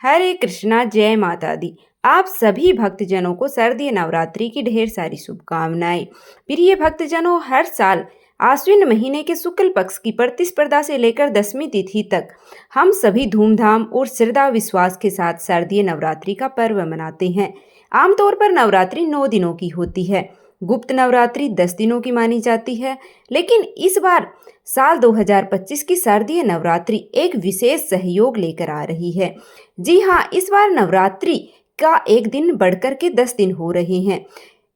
हरे कृष्णा, जय माता दी। आप सभी भक्तजनों को शारदीय नवरात्रि की ढेर सारी शुभकामनाएं। प्रिय भक्तजनों, हर साल आश्विन महीने के शुक्ल पक्ष की प्रतिस्पर्धा से लेकर 10वीं तिथि तक हम सभी धूमधाम और श्रद्धा विश्वास के साथ शारदीय नवरात्रि का पर्व मनाते हैं। आमतौर पर नवरात्रि 9 दिनों की होती है। गुप्त नवरात्रि 10 दिनों की मानी जाती है, लेकिन इस बार साल 2025 की शारदीय नवरात्रि एक विशेष सहयोग लेकर आ रही है। जी हाँ, इस बार नवरात्रि का एक दिन बढ़कर के 10 दिन हो रहे हैं।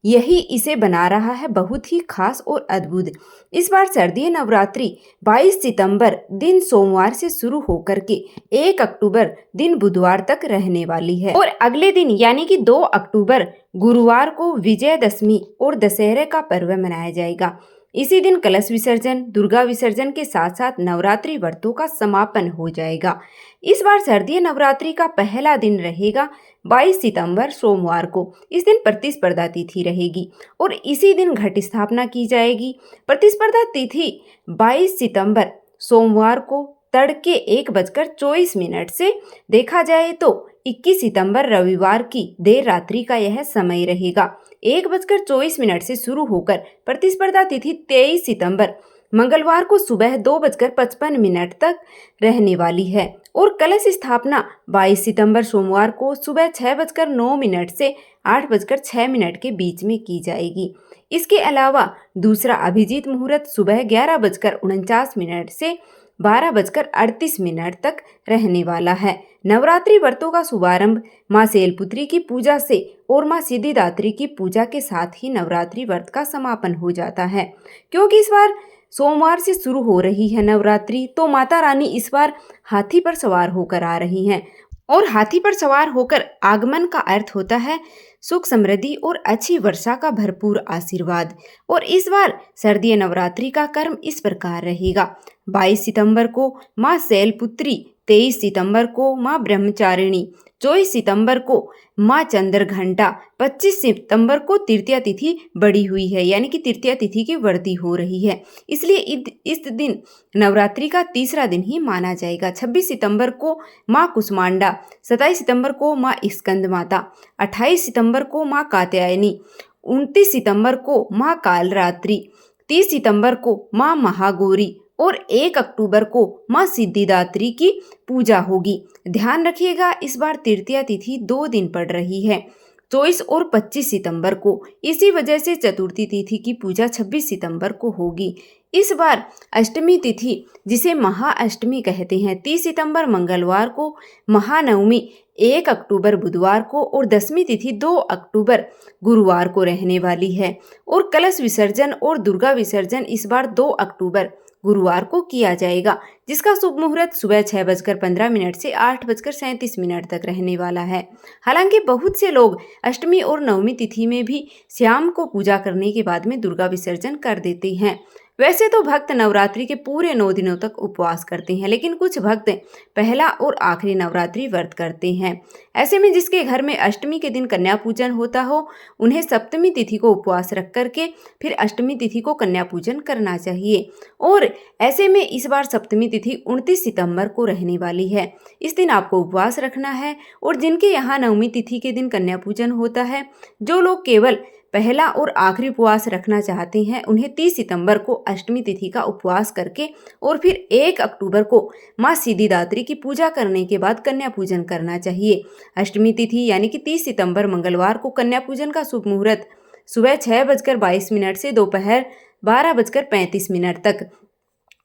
यही इसे बना रहा है बहुत ही खास और अद्भुत। इस बार शारदीय नवरात्रि 22 सितंबर दिन सोमवार से शुरू होकर के 1 अक्टूबर दिन बुधवार तक रहने वाली है और अगले दिन यानी कि 2 अक्टूबर गुरुवार को विजयदशमी और दशहरे का पर्व मनाया जाएगा। इसी दिन कलश विसर्जन, दुर्गा विसर्जन के साथ साथ नवरात्रि व्रतों का समापन हो जाएगा। इस बार शारदीय नवरात्रि का पहला दिन रहेगा 22 सितंबर सोमवार को। इस दिन प्रतिस्पर्धा तिथि रहेगी और इसी दिन घट स्थापना की जाएगी। प्रतिस्पर्धा तिथि 22 सितंबर सोमवार को तड़के 1:24 से देखा जाए तो 21 सितंबर रविवार की देर रात्रि का यह समय रहेगा। 1:24 से शुरू होकर प्रतिस्पर्धा तिथि 23 सितंबर मंगलवार को सुबह 2:55 तक रहने वाली है और कलश स्थापना 22 सितंबर सोमवार को सुबह 6:09 से 8:06 के बीच में की जाएगी। इसके अलावा दूसरा अभिजीत मुहूर्त सुबह 11:49 से 12:38 तक रहने वाला है। नवरात्रि व्रतों का शुभारंभ मां शैलपुत्री की पूजा से और मां सिद्धिदात्री की पूजा के साथ ही नवरात्रि व्रत का समापन हो जाता है। क्योंकि इस बार सोमवार से शुरू हो रही है नवरात्रि, तो माता रानी इस बार हाथी पर सवार होकर आ रही हैं और हाथी पर सवार होकर आगमन का अर्थ होता है सुख, समृद्धि और अच्छी वर्षा का भरपूर आशीर्वाद। और इस बार शारदीय नवरात्रि का क्रम इस प्रकार रहेगा। 22 सितंबर को मां शैलपुत्री, 23 सितंबर को मां ब्रह्मचारिणी, 24 सितंबर को मां चंद्रघंटा, 25 सितंबर को तृतीया तिथि बढ़ी हुई है यानी कि तृतीया तिथि की वृद्धि हो रही है, इसलिए इस दिन नवरात्रि का तीसरा दिन ही माना जाएगा। 26 सितंबर को मां कुष्मांडा, 27 सितंबर को मां स्कंद माता, 28 सितंबर को मां कात्यायनी, 29 सितंबर को मां कालरात्रि, 30 सितंबर को मां महागौरी और 1 अक्टूबर को मां सिद्धिदात्री की पूजा होगी। ध्यान रखिएगा, इस बार तृतीया तिथि 2 दिन पड़ रही है, 24 और 25 सितंबर को। इसी वजह से चतुर्थी तिथि की पूजा 26 सितंबर को होगी। इस बार अष्टमी तिथि, जिसे महाअष्टमी कहते हैं, 30 सितंबर मंगलवार को, महानवमी 1 अक्टूबर बुधवार को और 10वीं तिथि 2 अक्टूबर गुरुवार को रहने वाली है। और कलश विसर्जन और दुर्गा विसर्जन इस बार 2 अक्टूबर गुरुवार को किया जाएगा, जिसका शुभ मुहूर्त सुबह 6:15 से 8:37 तक रहने वाला है। हालांकि बहुत से लोग अष्टमी और नवमी तिथि में भी शाम को पूजा करने के बाद में दुर्गा विसर्जन कर देते हैं। वैसे तो भक्त नवरात्रि के पूरे 9 दिनों तक उपवास करते हैं, लेकिन कुछ भक्त पहला और आखिरी नवरात्रि व्रत करते हैं। ऐसे में जिसके घर में अष्टमी के दिन कन्या पूजन होता हो, उन्हें सप्तमी तिथि को उपवास रख करके फिर अष्टमी तिथि को कन्या पूजन करना चाहिए। और ऐसे में इस बार सप्तमी तिथि 29 सितंबर को रहने वाली है। इस दिन आपको उपवास रखना है। और जिनके यहाँ नवमी तिथि के दिन कन्या पूजन होता है, जो लोग केवल पहला और आखिरी उपवास रखना चाहते हैं, उन्हें 30 सितंबर को अष्टमी तिथि का उपवास करके और फिर 1 अक्टूबर को मां सिद्धिदात्री की पूजा करने के बाद कन्या पूजन करना चाहिए। अष्टमी तिथि यानी कि 30 सितंबर मंगलवार को कन्या पूजन का शुभ मुहूर्त सुबह 6:22 से दोपहर 12:35 तक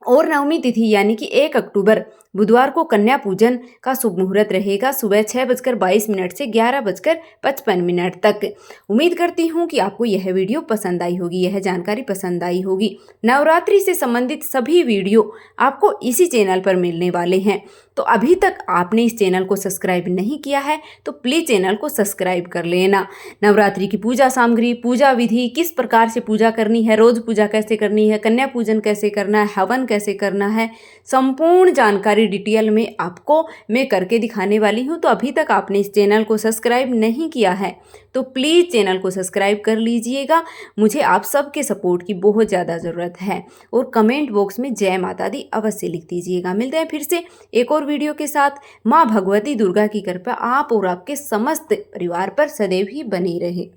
और नवमी तिथि यानी कि 1 अक्टूबर बुधवार को कन्या पूजन का शुभ मुहूर्त रहेगा सुबह 6:22 से 11:55 तक। उम्मीद करती हूँ कि आपको यह वीडियो पसंद आई होगी, यह जानकारी पसंद आई होगी। नवरात्रि से संबंधित सभी वीडियो आपको इसी चैनल पर मिलने वाले हैं, तो अभी तक आपने इस चैनल को सब्सक्राइब नहीं किया है तो प्लीज़ चैनल को सब्सक्राइब कर लेना। नवरात्रि की पूजा सामग्री, पूजा विधि, किस प्रकार से पूजा करनी है, रोज पूजा कैसे करनी है, कन्या पूजन कैसे करना है, हवन कैसे करना है, संपूर्ण जानकारी डिटेल में आपको मैं करके दिखाने वाली हूँ। तो अभी तक आपने इस चैनल को सब्सक्राइब नहीं किया है तो प्लीज़ चैनल को सब्सक्राइब कर लीजिएगा। मुझे आप सबके सपोर्ट की बहुत ज़्यादा ज़रूरत है। और कमेंट बॉक्स में जय माता दी अवश्य लिख दीजिएगा। मिलते हैं फिर से एक और वीडियो के साथ। माँ भगवती दुर्गा की कृपा आप और आपके समस्त परिवार पर सदैव ही बनी रहे।